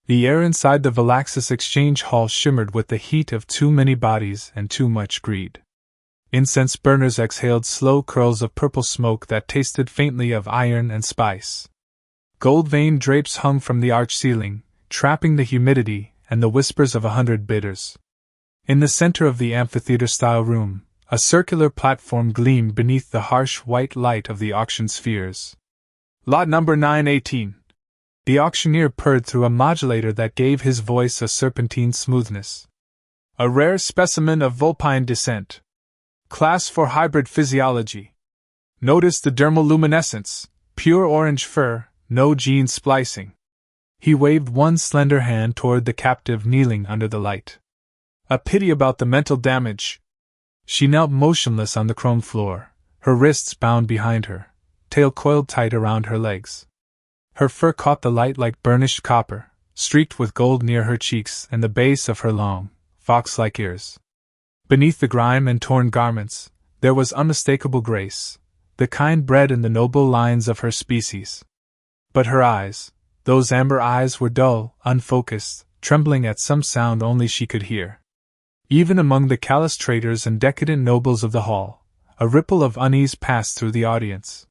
The air inside the Valaxis exchange hall shimmered with the heat of too many bodies and too much greed. Incense burners exhaled slow curls of purple smoke that tasted faintly of iron and spice. Gold-veined drapes hung from the arch ceiling, trapping the humidity and the whispers of 100 bidders. In the center of the amphitheater-style room, a circular platform gleamed beneath the harsh white light of the auction spheres. Lot number 918. The auctioneer purred through a modulator that gave his voice a serpentine smoothness. A rare specimen of vulpine descent. Class for hybrid physiology. Notice the dermal luminescence, pure orange fur, no gene splicing. He waved one slender hand toward the captive kneeling under the light. A pity about the mental damage. She knelt motionless on the chrome floor, her wrists bound behind her, tail coiled tight around her legs. Her fur caught the light like burnished copper, streaked with gold near her cheeks and the base of her long, fox-like ears. Beneath the grime and torn garments, there was unmistakable grace, the kind bred in the noble lines of her species. But her eyes, those amber eyes, were dull, unfocused, trembling at some sound only she could hear. Even among the callous traders and decadent nobles of the hall, a ripple of unease passed through the audience.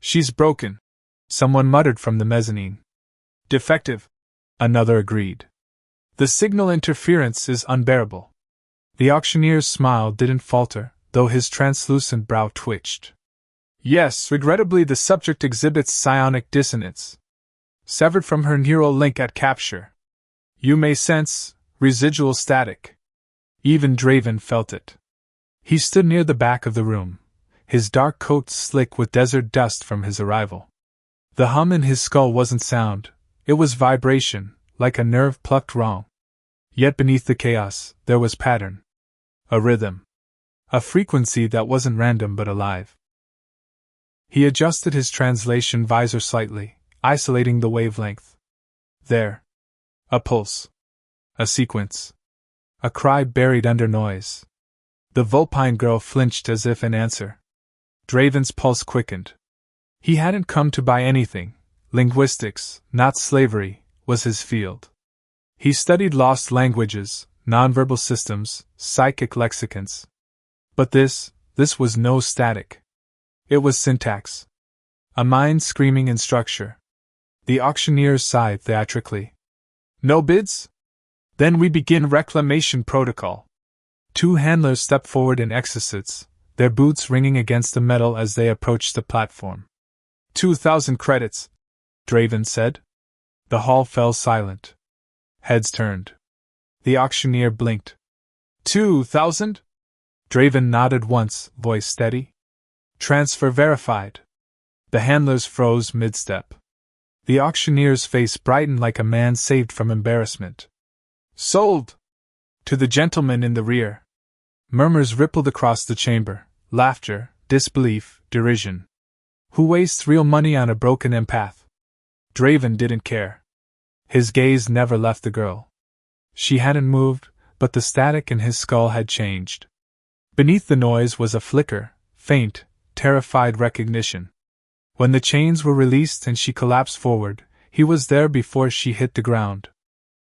"She's broken," someone muttered from the mezzanine. "Defective," another agreed. "The signal interference is unbearable." The auctioneer's smile didn't falter, though his translucent brow twitched. "Yes, regrettably the subject exhibits psionic dissonance. Severed from her neural link at capture. You may sense residual static." Even Draven felt it. He stood near the back of the room, his dark coat slick with desert dust from his arrival. The hum in his skull wasn't sound, it was vibration, like a nerve plucked wrong. Yet beneath the chaos, there was pattern. A rhythm. A frequency that wasn't random but alive. He adjusted his translation visor slightly, isolating the wavelength. There. A pulse. A sequence. A cry buried under noise. The vulpine girl flinched as if in answer. Draven's pulse quickened. He hadn't come to buy anything. Linguistics, not slavery, was his field. He studied lost languages, nonverbal systems, psychic lexicons. But this was no static. It was syntax. A mind screaming in structure. The auctioneer sighed theatrically. "No bids? Then we begin reclamation protocol." Two handlers stepped forward in exocets, their boots ringing against the metal as they approached the platform. 2,000 credits, Draven said. The hall fell silent. Heads turned. The auctioneer blinked. 2,000? Draven nodded once, voice steady. Transfer verified. The handlers froze mid-step. The auctioneer's face brightened like a man saved from embarrassment. Sold! To the gentleman in the rear. Murmurs rippled across the chamber, laughter, disbelief, derision. Who wastes real money on a broken empath? Draven didn't care. His gaze never left the girl. She hadn't moved, but the static in his skull had changed. Beneath the noise was a flicker, faint, terrified recognition. When the chains were released and she collapsed forward, he was there before she hit the ground.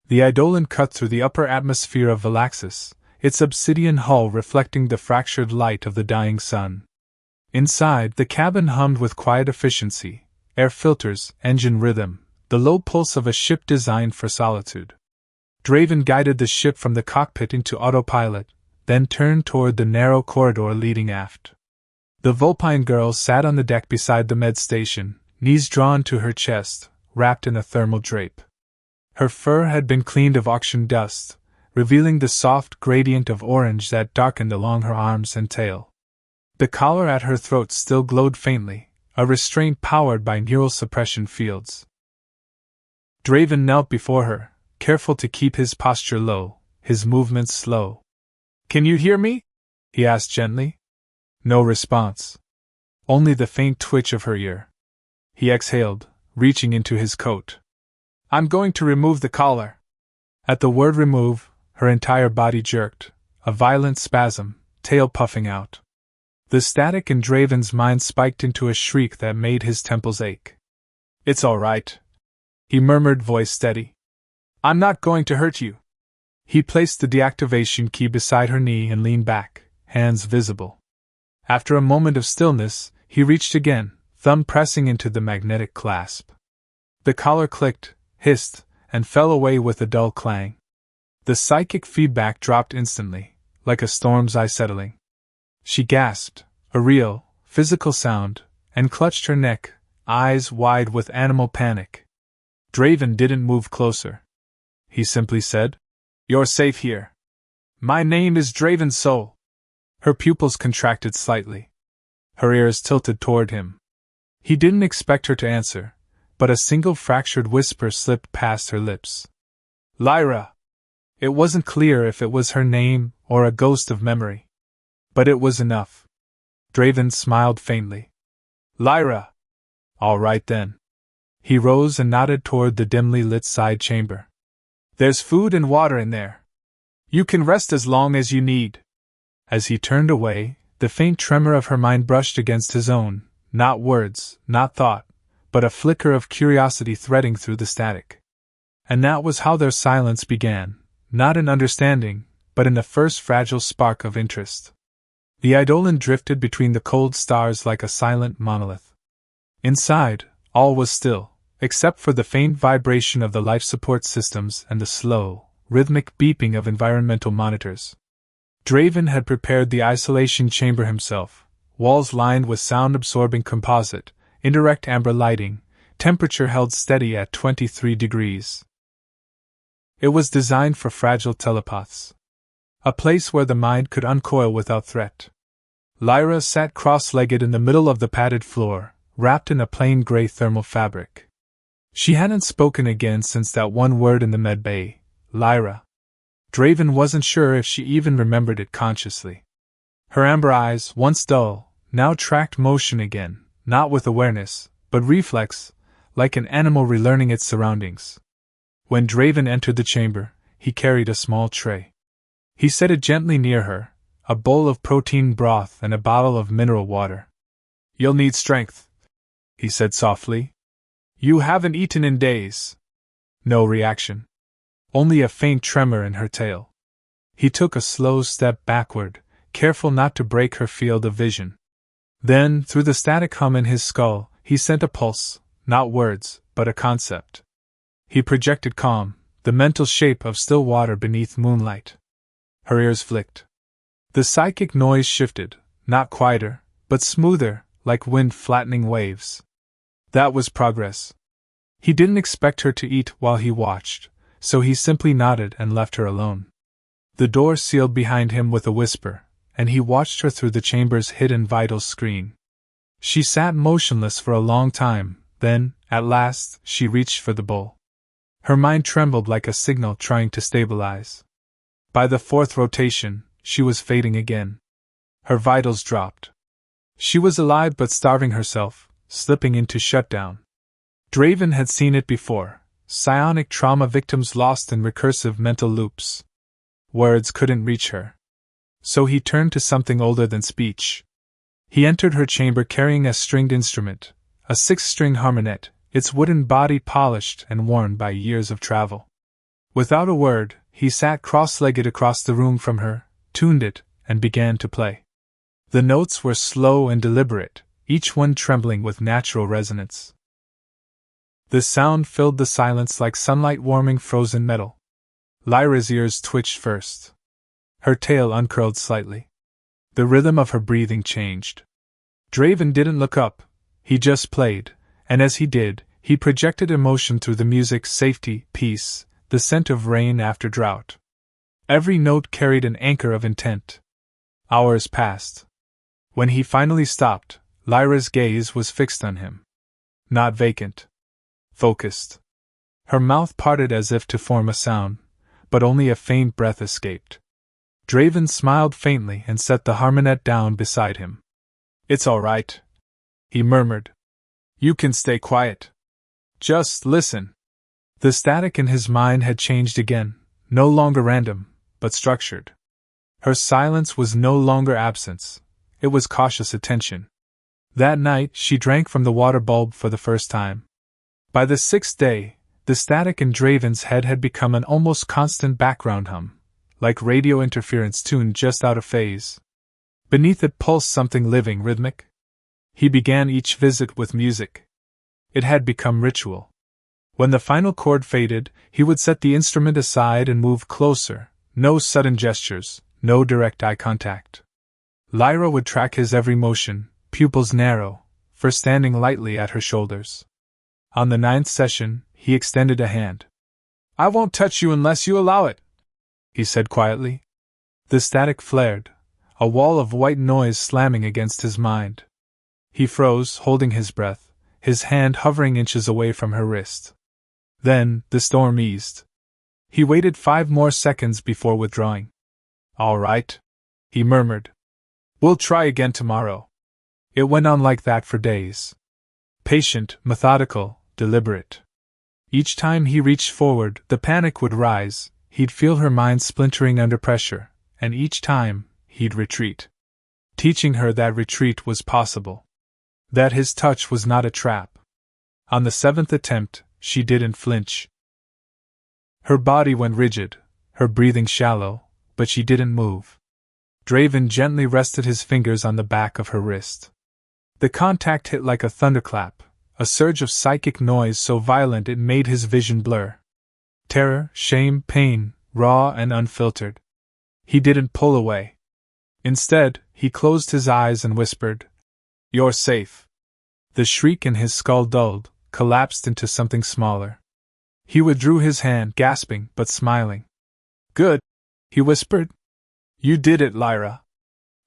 The eidolon cut through the upper atmosphere of Valaxis, its obsidian hull reflecting the fractured light of the dying sun. Inside, the cabin hummed with quiet efficiency, air filters, engine rhythm, the low pulse of a ship designed for solitude. Draven guided the ship from the cockpit into autopilot, then turned toward the narrow corridor leading aft. The vulpine girl sat on the deck beside the med station, knees drawn to her chest, wrapped in a thermal drape. Her fur had been cleaned of auction dust, revealing the soft gradient of orange that darkened along her arms and tail. The collar at her throat still glowed faintly, a restraint powered by neural suppression fields. Draven knelt before her, careful to keep his posture low, his movements slow. "Can you hear me?" he asked gently. No response. Only the faint twitch of her ear. He exhaled, reaching into his coat. "I'm going to remove the collar." At the word remove, her entire body jerked, a violent spasm, tail puffing out. The static in Draven's mind spiked into a shriek that made his temples ache. "It's all right," he murmured, voice steady. I'm not going to hurt you. He placed the deactivation key beside her knee and leaned back, hands visible. After a moment of stillness, he reached again, thumb pressing into the magnetic clasp. The collar clicked, hissed, and fell away with a dull clang. The psychic feedback dropped instantly, like a storm's eye settling. She gasped, a real, physical sound, and clutched her neck, eyes wide with animal panic. Draven didn't move closer. He simply said, "You're safe here. My name is Draven Soul." Her pupils contracted slightly. Her ears tilted toward him. He didn't expect her to answer, but a single fractured whisper slipped past her lips. "Lyra!" It wasn't clear if it was her name or a ghost of memory. But it was enough. Draven smiled faintly. "Lyra!" "All right then." He rose and nodded toward the dimly lit side chamber. "There's food and water in there. You can rest as long as you need." As he turned away, the faint tremor of her mind brushed against his own, not words, not thought, but a flicker of curiosity threading through the static. And that was how their silence began, not in understanding, but in the first fragile spark of interest. The Eidolon drifted between the cold stars like a silent monolith. Inside, all was still, except for the faint vibration of the life support systems and the slow, rhythmic beeping of environmental monitors. Draven had prepared the isolation chamber himself, walls lined with sound-absorbing composite, indirect amber lighting, temperature held steady at 23 degrees. It was designed for fragile telepaths. A place where the mind could uncoil without threat. Lyra sat cross-legged in the middle of the padded floor, wrapped in a plain gray thermal fabric. She hadn't spoken again since that one word in the med bay, Lyra. Draven wasn't sure if she even remembered it consciously. Her amber eyes, once dull, now tracked motion again, not with awareness, but reflex, like an animal relearning its surroundings. When Draven entered the chamber, he carried a small tray. He set it gently near her, a bowl of protein broth and a bottle of mineral water. "You'll need strength," he said softly. "You haven't eaten in days." No reaction. Only a faint tremor in her tail. He took a slow step backward, careful not to break her field of vision. Then, through the static hum in his skull, he sent a pulse, not words, but a concept. He projected calm, the mental shape of still water beneath moonlight. Her ears flicked. The psychic noise shifted, not quieter, but smoother, like wind flattening waves. That was progress. He didn't expect her to eat while he watched, so he simply nodded and left her alone. The door sealed behind him with a whisper, and he watched her through the chamber's hidden vitals screen. She sat motionless for a long time, then, at last, she reached for the bowl. Her mind trembled like a signal trying to stabilize. By the fourth rotation, she was fading again. Her vitals dropped. She was alive but starving herself, slipping into shutdown. Draven had seen it before, psionic trauma victims lost in recursive mental loops. Words couldn't reach her. So he turned to something older than speech. He entered her chamber carrying a stringed instrument, a 6-string harmonet, its wooden body polished and worn by years of travel. Without a word, he sat cross-legged across the room from her, tuned it, and began to play. The notes were slow and deliberate, each one trembling with natural resonance. The sound filled the silence like sunlight warming frozen metal. Lyra's ears twitched first. Her tail uncurled slightly. The rhythm of her breathing changed. Draven didn't look up, he just played, and as he did, he projected emotion through the music: safety, peace, the scent of rain after drought. Every note carried an anchor of intent. Hours passed. When he finally stopped, Lyra's gaze was fixed on him. Not vacant. Focused. Her mouth parted as if to form a sound, but only a faint breath escaped. Draven smiled faintly and set the harmonet down beside him. "It's all right," he murmured. "You can stay quiet. Just listen." The static in his mind had changed again, no longer random, but structured. Her silence was no longer absence, it was cautious attention. That night she drank from the water bulb for the first time. By the 6th day, The static in Draven's head had become an almost constant background hum, like radio interference tuned just out of phase. Beneath it pulsed something living, rhythmic. He began each visit with music. It had become ritual. When the final chord faded, he would set the instrument aside and move closer, no sudden gestures, no direct eye contact. Lyra would track his every motion, pupils narrow, first standing lightly at her shoulders. On the 9th session, he extended a hand. "I won't touch you unless you allow it," he said quietly. The static flared, a wall of white noise slamming against his mind. He froze, holding his breath, his hand hovering inches away from her wrist. Then, the storm eased. He waited 5 more seconds before withdrawing. "All right," he murmured. "We'll try again tomorrow." It went on like that for days. Patient, methodical, deliberate. Each time he reached forward, the panic would rise, he'd feel her mind splintering under pressure, and each time, he'd retreat. Teaching her that retreat was possible. That his touch was not a trap. On the 7th attempt, she didn't flinch. Her body went rigid, her breathing shallow, but she didn't move. Draven gently rested his fingers on the back of her wrist. The contact hit like a thunderclap, a surge of psychic noise so violent it made his vision blur. Terror, shame, pain, raw and unfiltered. He didn't pull away. Instead, he closed his eyes and whispered, "You're safe." The shriek in his skull dulled, collapsed into something smaller. He withdrew his hand, gasping but smiling. "Good," he whispered. "You did it, Lyra."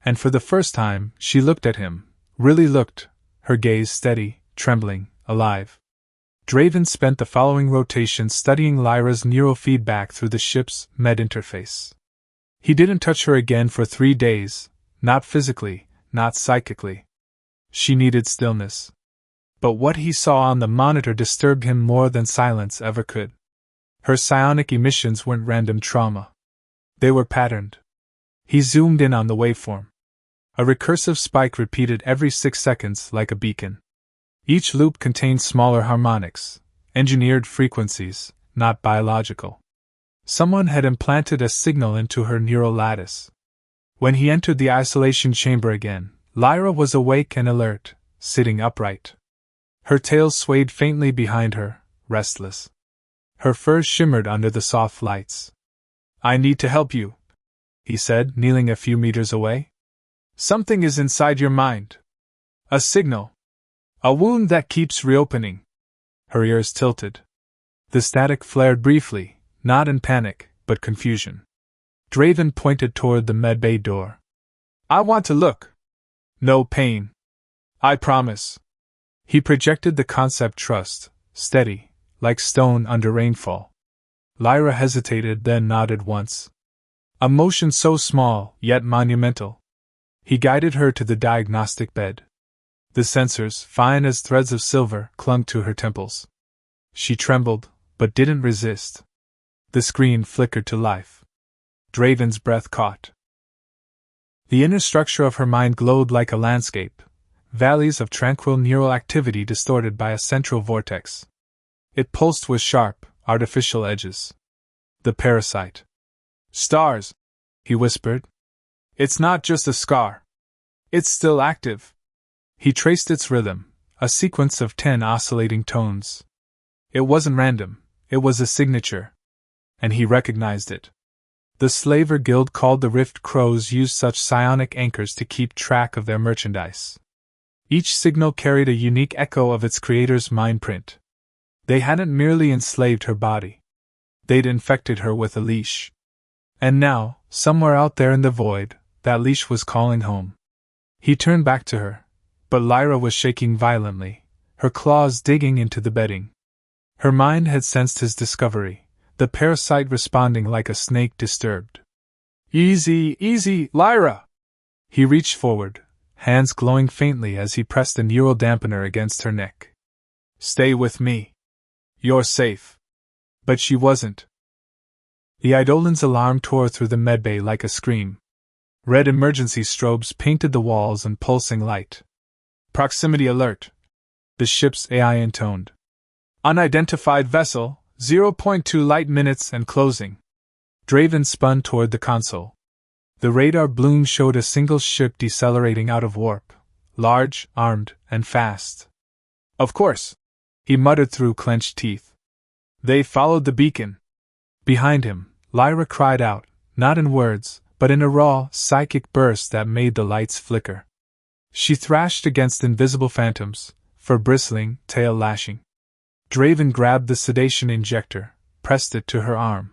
And for the first time, she looked at him, really looked, her gaze steady, trembling, alive. Draven spent the following rotation studying Lyra's neurofeedback through the ship's med interface. He didn't touch her again for 3 days, not physically, not psychically. She needed stillness. But what he saw on the monitor disturbed him more than silence ever could. Her psionic emissions weren't random trauma. They were patterned. He zoomed in on the waveform. A recursive spike repeated every 6 seconds like a beacon. Each loop contained smaller harmonics, engineered frequencies, not biological. Someone had implanted a signal into her neural lattice. When he entered the isolation chamber again, Lyra was awake and alert, sitting upright. Her tail swayed faintly behind her, restless. Her fur shimmered under the soft lights. "I need to help you," he said, kneeling a few meters away. "Something is inside your mind. A signal. A wound that keeps reopening." Her ears tilted. The static flared briefly, not in panic, but confusion. Draven pointed toward the medbay door. "I want to look. No pain. I promise." He projected the concept trust, steady, like stone under rainfall. Lyra hesitated, then nodded once. A motion so small, yet monumental. He guided her to the diagnostic bed. The sensors, fine as threads of silver, clung to her temples. She trembled, but didn't resist. The screen flickered to life. Draven's breath caught. The inner structure of her mind glowed like a landscape, valleys of tranquil neural activity distorted by a central vortex. It pulsed with sharp, artificial edges. The parasite. "Stars," he whispered. "It's not just a scar. It's still active." He traced its rhythm, a sequence of 10 oscillating tones. It wasn't random, it was a signature. And he recognized it. The Slaver Guild called the Rift Crows used such psionic anchors to keep track of their merchandise. Each signal carried a unique echo of its creator's mind print. They hadn't merely enslaved her body. They'd infected her with a leash. And now, somewhere out there in the void, that leash was calling home. He turned back to her, but Lyra was shaking violently, her claws digging into the bedding. Her mind had sensed his discovery, the parasite responding like a snake disturbed. "Easy, easy, Lyra!" He reached forward, hands glowing faintly as he pressed a neural dampener against her neck. "Stay with me. You're safe." But she wasn't. The Eidolon's alarm tore through the medbay like a scream. Red emergency strobes painted the walls in pulsing light. "Proximity alert," the ship's AI intoned. "Unidentified vessel, 0.2 light minutes and closing. Draven spun toward the console. The radar bloom showed a single ship decelerating out of warp, large, armed, and fast. Of course, he muttered through clenched teeth. They followed the beacon. Behind him, Lyra cried out, not in words, but in a raw, psychic burst that made the lights flicker. She thrashed against invisible phantoms, fur bristling, tail lashing. Draven grabbed the sedation injector, pressed it to her arm.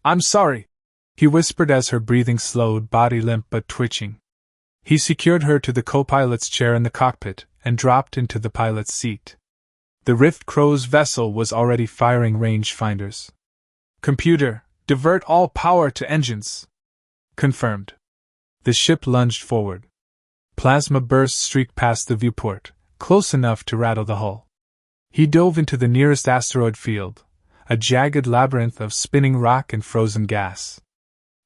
I'm sorry, he whispered as her breathing slowed, body limp but twitching. He secured her to the co-pilot's chair in the cockpit and dropped into the pilot's seat. The Rift Crow's vessel was already firing rangefinders. Computer, divert all power to engines. Confirmed. The ship lunged forward. Plasma bursts streaked past the viewport, close enough to rattle the hull. He dove into the nearest asteroid field, a jagged labyrinth of spinning rock and frozen gas.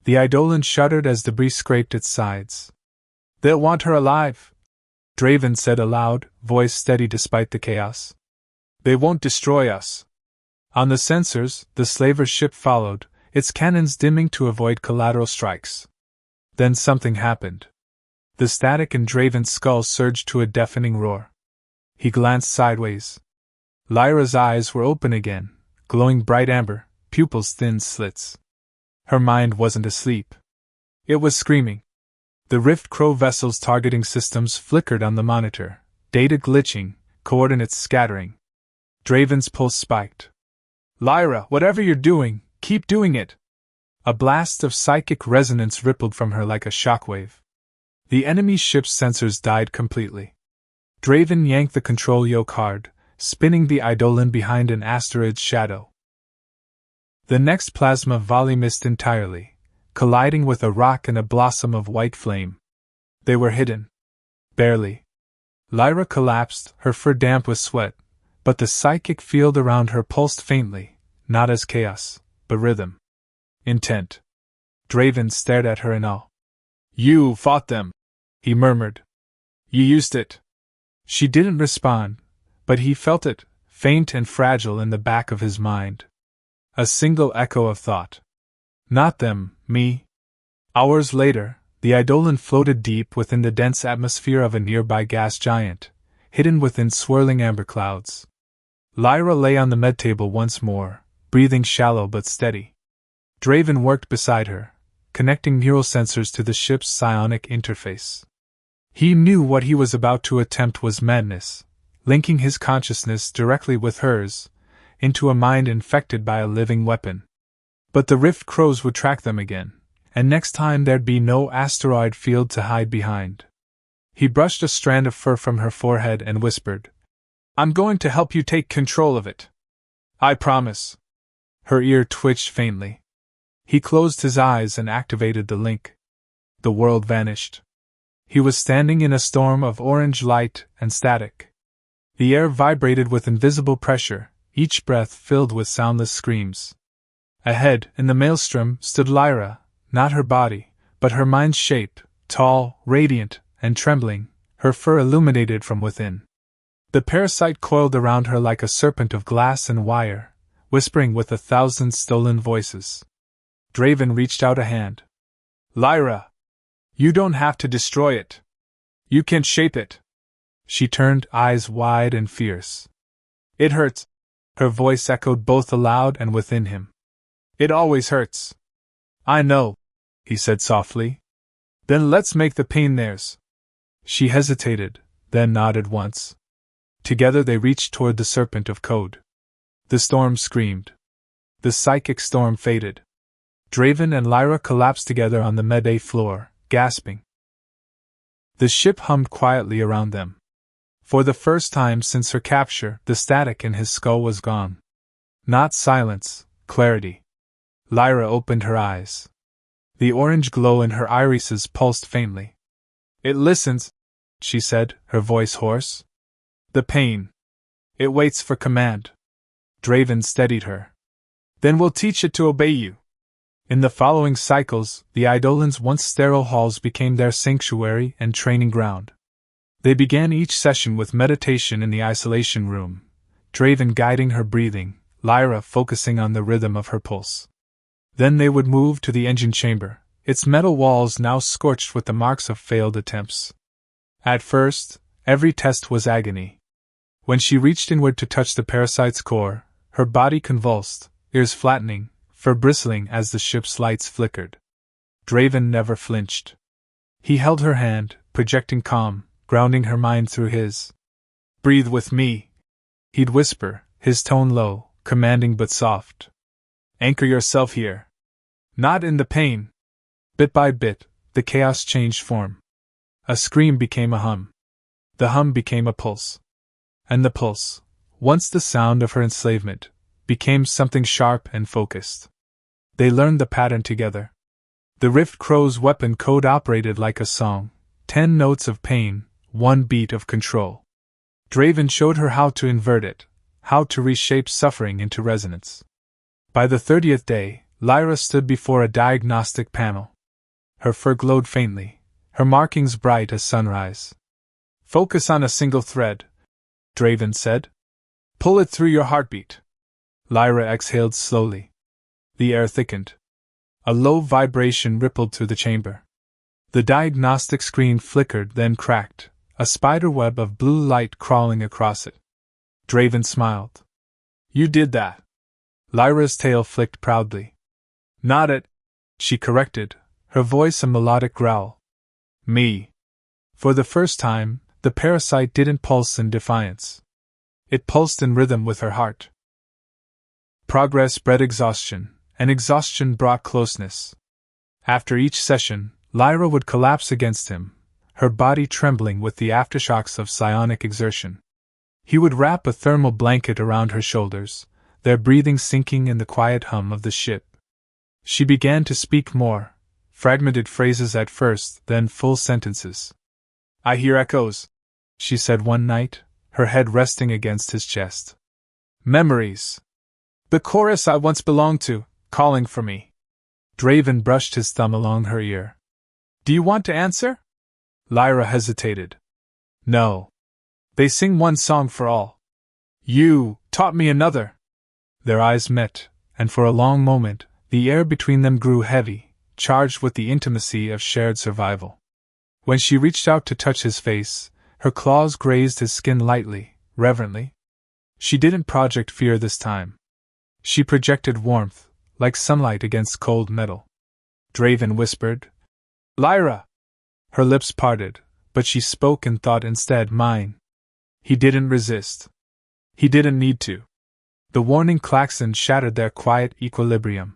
The Eidolon shuddered as debris scraped its sides. They'll want her alive, Draven said aloud, voice steady despite the chaos. They won't destroy us. On the sensors, the slaver ship followed, its cannons dimming to avoid collateral strikes. Then something happened. The static in Draven's skull surged to a deafening roar. He glanced sideways. Lyra's eyes were open again, glowing bright amber, pupils thin slits. Her mind wasn't asleep. It was screaming. The Rift Crow vessel's targeting systems flickered on the monitor, data glitching, coordinates scattering. Draven's pulse spiked. Lyra, whatever you're doing, keep doing it. A blast of psychic resonance rippled from her like a shockwave. The enemy ship's sensors died completely. Draven yanked the control yoke hard, spinning the Eidolon behind an asteroid's shadow. The next plasma volley missed entirely, colliding with a rock and a blossom of white flame. They were hidden. Barely. Lyra collapsed, her fur damp with sweat, but the psychic field around her pulsed faintly, not as chaos, but rhythm. Intent. Draven stared at her in awe. You fought them, he murmured. You used it. She didn't respond, but he felt it, faint and fragile in the back of his mind. A single echo of thought. Not them, me. Hours later, the Eidolon floated deep within the dense atmosphere of a nearby gas giant, hidden within swirling amber clouds. Lyra lay on the med table once more, breathing shallow but steady. Draven worked beside her, connecting neural sensors to the ship's psionic interface. He knew what he was about to attempt was madness, linking his consciousness directly with hers, into a mind infected by a living weapon. But the Rift Crows would track them again, and next time there'd be no asteroid field to hide behind. He brushed a strand of fur from her forehead and whispered, I'm going to help you take control of it. I promise. Her ear twitched faintly. He closed his eyes and activated the link. The world vanished. He was standing in a storm of orange light and static. The air vibrated with invisible pressure, each breath filled with soundless screams. Ahead, in the maelstrom, stood Lyra, not her body, but her mind's shape, tall, radiant, and trembling, her fur illuminated from within. The parasite coiled around her like a serpent of glass and wire, whispering with 1,000 stolen voices. Draven reached out a hand. Lyra! You don't have to destroy it. You can shape it. She turned, eyes wide and fierce. It hurts. Her voice echoed both aloud and within him. It always hurts. I know, he said softly. Then let's make the pain theirs. She hesitated, then nodded once. Together they reached toward the serpent of code. The storm screamed. The psychic storm faded. Draven and Lyra collapsed together on the med-bay floor, gasping. The ship hummed quietly around them. For the first time since her capture, the static in his skull was gone. Not silence, clarity. Lyra opened her eyes. The orange glow in her irises pulsed faintly. It listens, she said, her voice hoarse. The pain. It waits for command. Draven steadied her. Then we'll teach it to obey you. In the following cycles, the Eidolon's once sterile halls became their sanctuary and training ground. They began each session with meditation in the isolation room, Draven guiding her breathing, Lyra focusing on the rhythm of her pulse. Then they would move to the engine chamber, its metal walls now scorched with the marks of failed attempts. At first, every test was agony. When she reached inward to touch the parasite's core, her body convulsed, ears flattening, fur bristling as the ship's lights flickered. Draven never flinched. He held her hand, projecting calm, grounding her mind through his. "Breathe with me," he'd whisper, his tone low, commanding but soft. "Anchor yourself here. Not in the pain." Bit by bit, the chaos changed form. A scream became a hum. The hum became a pulse. And the pulse, once the sound of her enslavement, became something sharp and focused. They learned the pattern together. The Rift Crow's weapon code operated like a song, 10 notes of pain, 1 beat of control. Draven showed her how to invert it, how to reshape suffering into resonance. By the 30th day, Lyra stood before a diagnostic panel. Her fur glowed faintly, her markings bright as sunrise. "Focus on a single thread," Draven said. "Pull it through your heartbeat." Lyra exhaled slowly. The air thickened. A low vibration rippled through the chamber. The diagnostic screen flickered, then cracked, a spider web of blue light crawling across it. Draven smiled. "You did that." Lyra's tail flicked proudly. "Not it," she corrected, her voice a melodic growl. "Me." For the first time, the parasite didn't pulse in defiance. It pulsed in rhythm with her heart. Progress bred exhaustion, and exhaustion brought closeness. After each session, Lyra would collapse against him, her body trembling with the aftershocks of psionic exertion. He would wrap a thermal blanket around her shoulders, their breathing sinking in the quiet hum of the ship. She began to speak more, fragmented phrases at first, then full sentences. "I hear echoes," she said one night, her head resting against his chest. "Memories. The chorus I once belonged to, calling for me." Draven brushed his thumb along her ear. "Do you want to answer?" Lyra hesitated. "No. They sing one song for all. You taught me another." Their eyes met, and for a long moment, the air between them grew heavy, charged with the intimacy of shared survival. When she reached out to touch his face, her claws grazed his skin lightly, reverently. She didn't project fear this time. She projected warmth, like sunlight against cold metal. Draven whispered, "Lyra!" Her lips parted, but she spoke in thought instead, "Mine." He didn't resist. He didn't need to. The warning klaxon shattered their quiet equilibrium.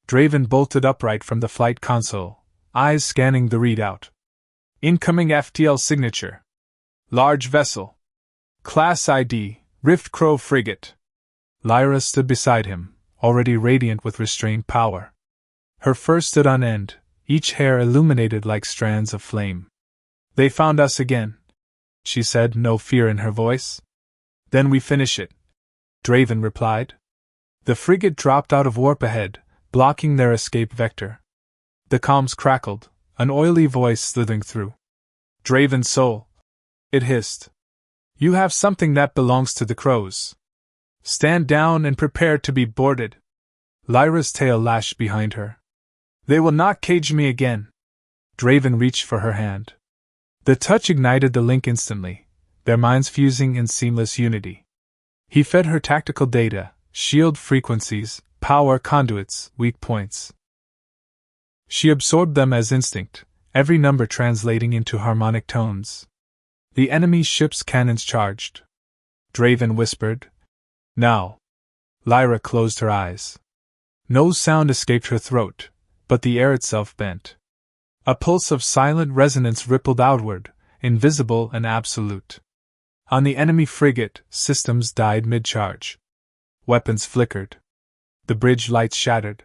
Draven bolted upright from the flight console, eyes scanning the readout. "Incoming FTL signature. Large vessel. Class ID, Rift Crow frigate." Lyra stood beside him, already radiant with restrained power. Her fur stood on end, each hair illuminated like strands of flame. "They found us again," she said, no fear in her voice. "Then we finish it," Draven replied. The frigate dropped out of warp ahead, blocking their escape vector. The comms crackled, an oily voice slithering through. "Draven's soul," it hissed. "You have something that belongs to the crows. Stand down and prepare to be boarded." Lyra's tail lashed behind her. "They will not cage me again." Draven reached for her hand. The touch ignited the link instantly, their minds fusing in seamless unity. He fed her tactical data, shield frequencies, power conduits, weak points. She absorbed them as instinct, every number translating into harmonic tones. The enemy ship's cannons charged. Draven whispered, "Now." Lyra closed her eyes. No sound escaped her throat, but the air itself bent. A pulse of silent resonance rippled outward, invisible and absolute. On the enemy frigate, systems died mid-charge. Weapons flickered. The bridge lights shattered.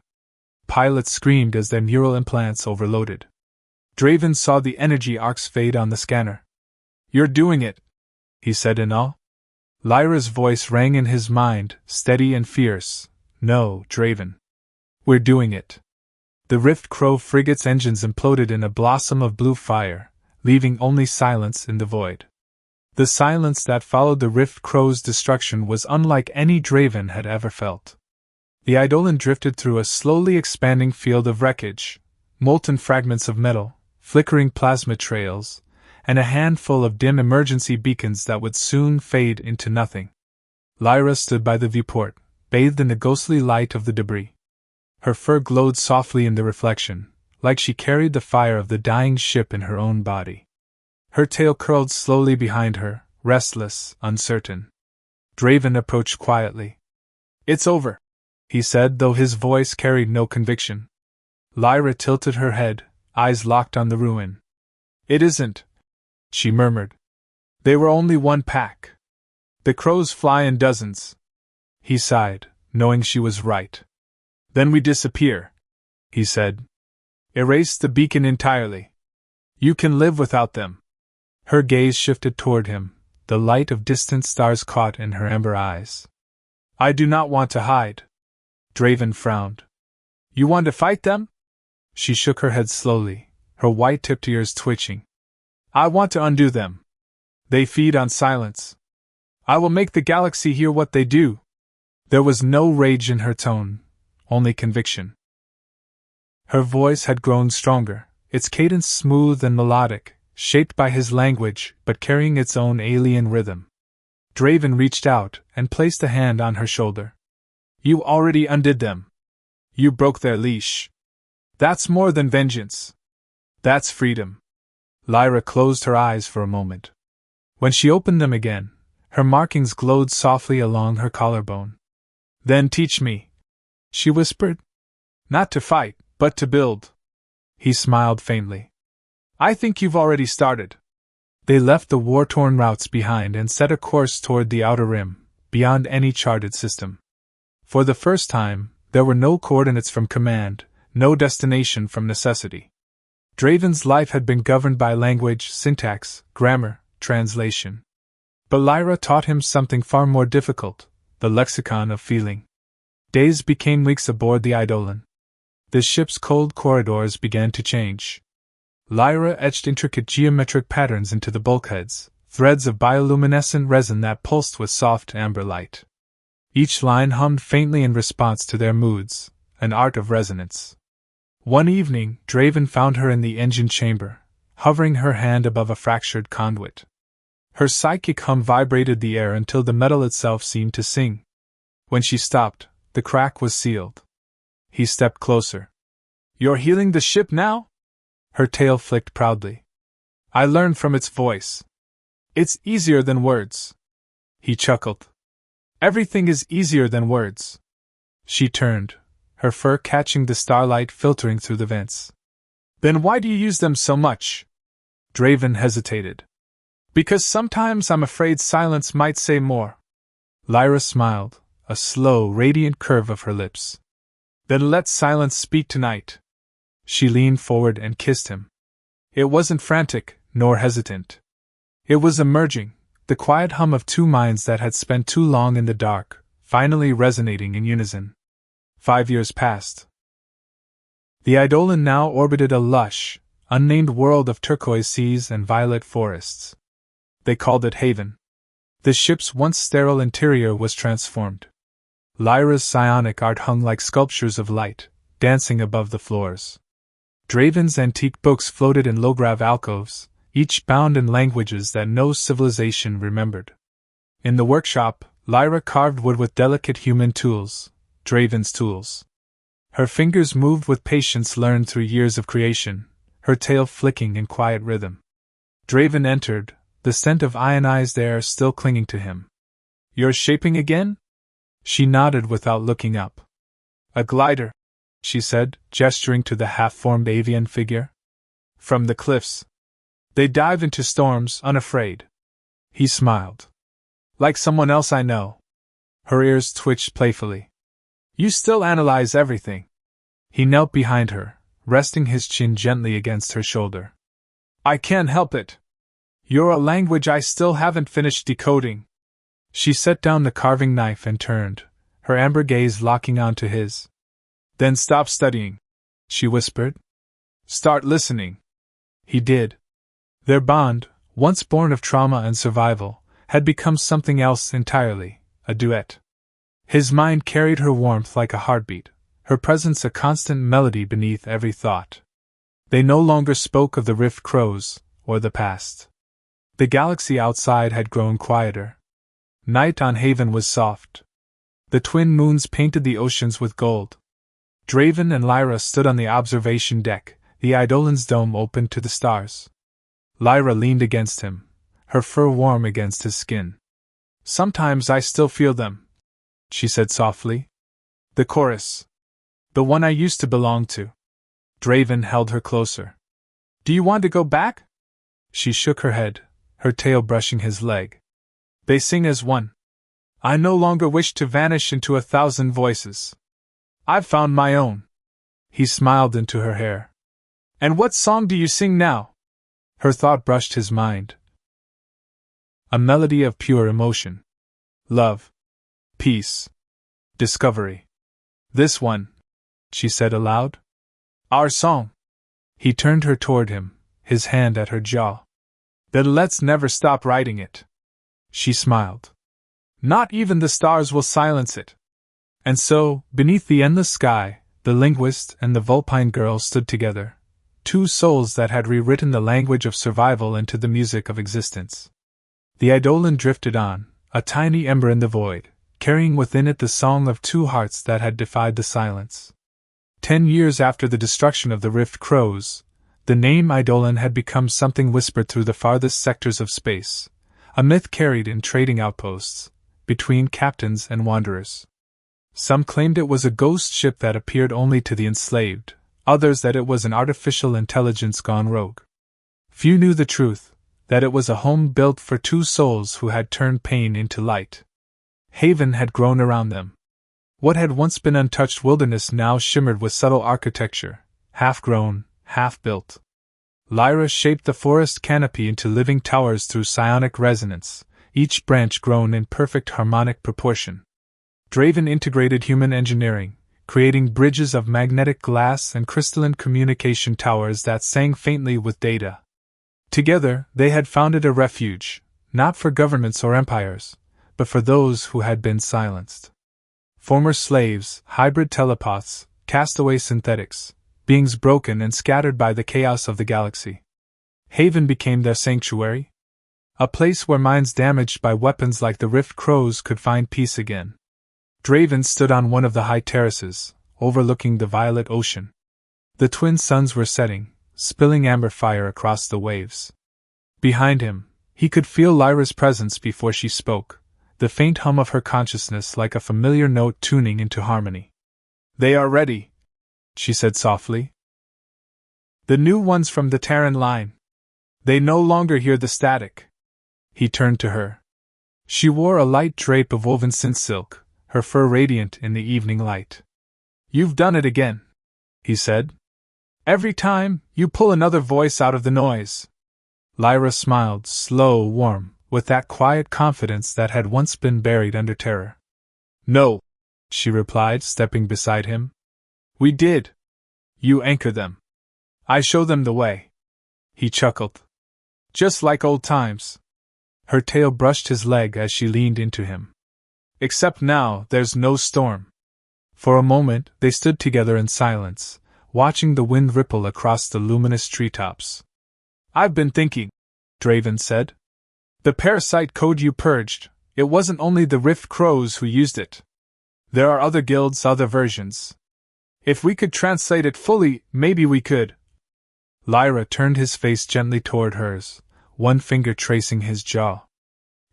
Pilots screamed as their neural implants overloaded. Draven saw the energy arcs fade on the scanner. "You're doing it," he said in awe. Lyra's voice rang in his mind, steady and fierce. "No, Draven. We're doing it." The Rift Crow frigate's engines imploded in a blossom of blue fire, leaving only silence in the void. The silence that followed the Rift Crow's destruction was unlike any Draven had ever felt. The Eidolon drifted through a slowly expanding field of wreckage, molten fragments of metal, flickering plasma trails, and a handful of dim emergency beacons that would soon fade into nothing. Lyra stood by the viewport, bathed in the ghostly light of the debris. Her fur glowed softly in the reflection, like she carried the fire of the dying ship in her own body. Her tail curled slowly behind her, restless, uncertain. Draven approached quietly. "It's over," he said, though his voice carried no conviction. Lyra tilted her head, eyes locked on the ruin. "It isn't," she murmured. "They were only one pack. The crows fly in dozens." He sighed, knowing she was right. "Then we disappear," he said. "Erase the beacon entirely. You can live without them." Her gaze shifted toward him, the light of distant stars caught in her amber eyes. "I do not want to hide." Draven frowned. "You want to fight them?" She shook her head slowly, her white-tipped ears twitching. "I want to undo them. They feed on silence. I will make the galaxy hear what they do." There was no rage in her tone, only conviction. Her voice had grown stronger, its cadence smooth and melodic, shaped by his language but carrying its own alien rhythm. Draven reached out and placed a hand on her shoulder. "You already undid them. You broke their leash. That's more than vengeance. That's freedom." Lyra closed her eyes for a moment. When she opened them again, her markings glowed softly along her collarbone. "Then teach me," she whispered. "Not to fight, but to build." He smiled faintly. "I think you've already started." They left the war-torn routes behind and set a course toward the outer rim, beyond any charted system. For the first time, there were no coordinates from command, no destination from necessity. Draven's life had been governed by language, syntax, grammar, translation. But Lyra taught him something far more difficult, the lexicon of feeling. Days became weeks aboard the Eidolon. The ship's cold corridors began to change. Lyra etched intricate geometric patterns into the bulkheads, threads of bioluminescent resin that pulsed with soft amber light. Each line hummed faintly in response to their moods, an art of resonance. One evening, Draven found her in the engine chamber, hovering her hand above a fractured conduit. Her psychic hum vibrated the air until the metal itself seemed to sing. When she stopped, the crack was sealed. He stepped closer. "You're healing the ship now?" Her tail flicked proudly. "I learned from its voice. It's easier than words." He chuckled. "Everything is easier than words." She turned, her fur catching the starlight filtering through the vents. "Then why do you use them so much?" Draven hesitated. "Because sometimes I'm afraid silence might say more." Lyra smiled, a slow, radiant curve of her lips. "Then let silence speak tonight." She leaned forward and kissed him. It wasn't frantic, nor hesitant. It was emerging, the quiet hum of two minds that had spent too long in the dark, finally resonating in unison. 5 years passed. The Eidolon now orbited a lush, unnamed world of turquoise seas and violet forests. They called it Haven. The ship's once sterile interior was transformed. Lyra's psionic art hung like sculptures of light, dancing above the floors. Draven's antique books floated in low-grav alcoves, each bound in languages that no civilization remembered. In the workshop, Lyra carved wood with delicate human tools, Draven's tools. Her fingers moved with patience learned through years of creation, her tail flicking in quiet rhythm. Draven entered, the scent of ionized air still clinging to him. "You're shaping again?" She nodded without looking up. "A glider," she said, gesturing to the half-formed avian figure. "From the cliffs. They dive into storms, unafraid." He smiled. "Like someone else I know." Her ears twitched playfully. "You still analyze everything." He knelt behind her, resting his chin gently against her shoulder. "I can't help it. You're a language I still haven't finished decoding." She set down the carving knife and turned, her amber gaze locking onto his. "Then stop studying," she whispered. "Start listening." He did. Their bond, once born of trauma and survival, had become something else entirely, a duet. His mind carried her warmth like a heartbeat, her presence a constant melody beneath every thought. They no longer spoke of the rift crows, or the past. The galaxy outside had grown quieter. Night on Haven was soft. The twin moons painted the oceans with gold. Draven and Lyra stood on the observation deck, the Eidolon's dome open to the stars. Lyra leaned against him, her fur warm against his skin. "Sometimes I still feel them," she said softly. "The chorus. The one I used to belong to." Draven held her closer. "Do you want to go back?" She shook her head, her tail brushing his leg. "They sing as one. I no longer wish to vanish into 1,000 voices. I've found my own." He smiled into her hair. "And what song do you sing now?" Her thought brushed his mind. "A melody of pure emotion. Love. Peace. Discovery. This one," she said aloud. "Our song." He turned her toward him, his hand at her jaw. "Then let's never stop writing it." She smiled. "Not even the stars will silence it." And so, beneath the endless sky, the linguist and the Vulpine girl stood together, two souls that had rewritten the language of survival into the music of existence. The Eidolon drifted on, a tiny ember in the void, carrying within it the song of two hearts that had defied the silence. 10 years after the destruction of the Rift Crows, the name Eidolon had become something whispered through the farthest sectors of space, a myth carried in trading outposts, between captains and wanderers. Some claimed it was a ghost ship that appeared only to the enslaved, others that it was an artificial intelligence gone rogue. Few knew the truth, that it was a home built for two souls who had turned pain into light. Haven had grown around them. What had once been untouched wilderness now shimmered with subtle architecture, half-grown, half-built. Lyra shaped the forest canopy into living towers through psionic resonance, each branch grown in perfect harmonic proportion. Draven integrated human engineering, creating bridges of magnetic glass and crystalline communication towers that sang faintly with data. Together, they had founded a refuge, not for governments or empires, but for those who had been silenced. Former slaves, hybrid telepaths, castaway synthetics, beings broken and scattered by the chaos of the galaxy. Haven became their sanctuary, a place where minds damaged by weapons like the Rift Crows could find peace again. Draven stood on one of the high terraces, overlooking the violet ocean. The twin suns were setting, spilling amber fire across the waves. Behind him, he could feel Lyra's presence before she spoke, the faint hum of her consciousness like a familiar note tuning into harmony. "They are ready," she said softly. "The new ones from the Terran line. They no longer hear the static." He turned to her. She wore a light drape of woven synth silk, her fur radiant in the evening light. "You've done it again," he said. "Every time, you pull another voice out of the noise." Lyra smiled, slow, warm, with that quiet confidence that had once been buried under terror. "No," she replied, stepping beside him. "We did. You anchor them. I show them the way." He chuckled. "Just like old times." Her tail brushed his leg as she leaned into him. "Except now, there's no storm." For a moment, they stood together in silence, watching the wind ripple across the luminous treetops. "I've been thinking," Draven said. "The parasite code you purged, it wasn't only the Rift Crows who used it. There are other guilds, other versions. If we could translate it fully, maybe we could." Lyra turned his face gently toward hers, one finger tracing his jaw.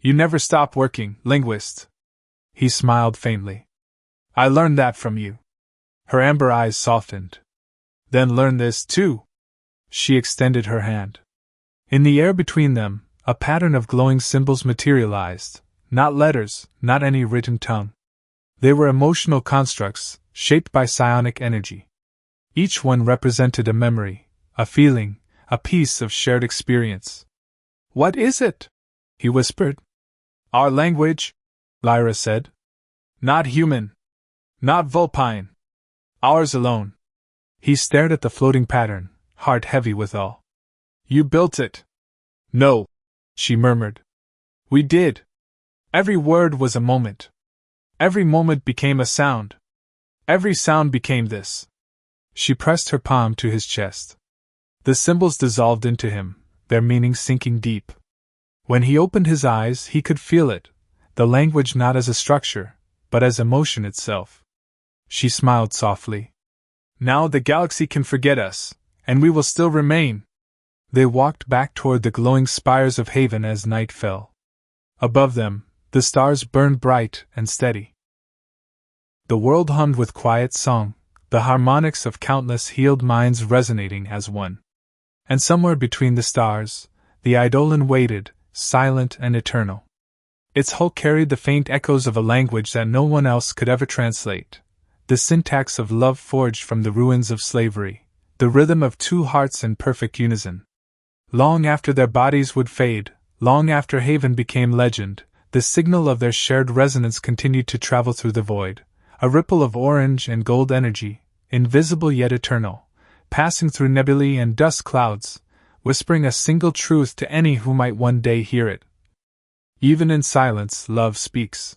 "You never stop working, linguist." He smiled faintly. "I learned that from you." Her amber eyes softened. "Then learn this too." She extended her hand. In the air between them, a pattern of glowing symbols materialized, not letters, not any written tongue. They were emotional constructs, shaped by psionic energy. Each one represented a memory, a feeling, a piece of shared experience. "What is it?" he whispered. "Our language," Lyra said. "Not human. Not Vulpine. Ours alone." He stared at the floating pattern, heart heavy with awe. "You built it." "No," she murmured. We did. Every word was a moment. Every moment became a sound. Every sound became this. She pressed her palm to his chest. The symbols dissolved into him, their meaning sinking deep. When he opened his eyes, he could feel it, the language not as a structure, but as emotion itself. She smiled softly. Now the galaxy can forget us, and we will still remain. They walked back toward the glowing spires of Haven as night fell. Above them, the stars burned bright and steady. The world hummed with quiet song, the harmonics of countless healed minds resonating as one. And somewhere between the stars, the Eidolon waited, silent and eternal. Its hull carried the faint echoes of a language that no one else could ever translate, the syntax of love forged from the ruins of slavery, the rhythm of two hearts in perfect unison. Long after their bodies would fade, long after Haven became legend, the signal of their shared resonance continued to travel through the void, a ripple of orange and gold energy, invisible yet eternal, passing through nebulae and dust clouds, whispering a single truth to any who might one day hear it. Even in silence, love speaks.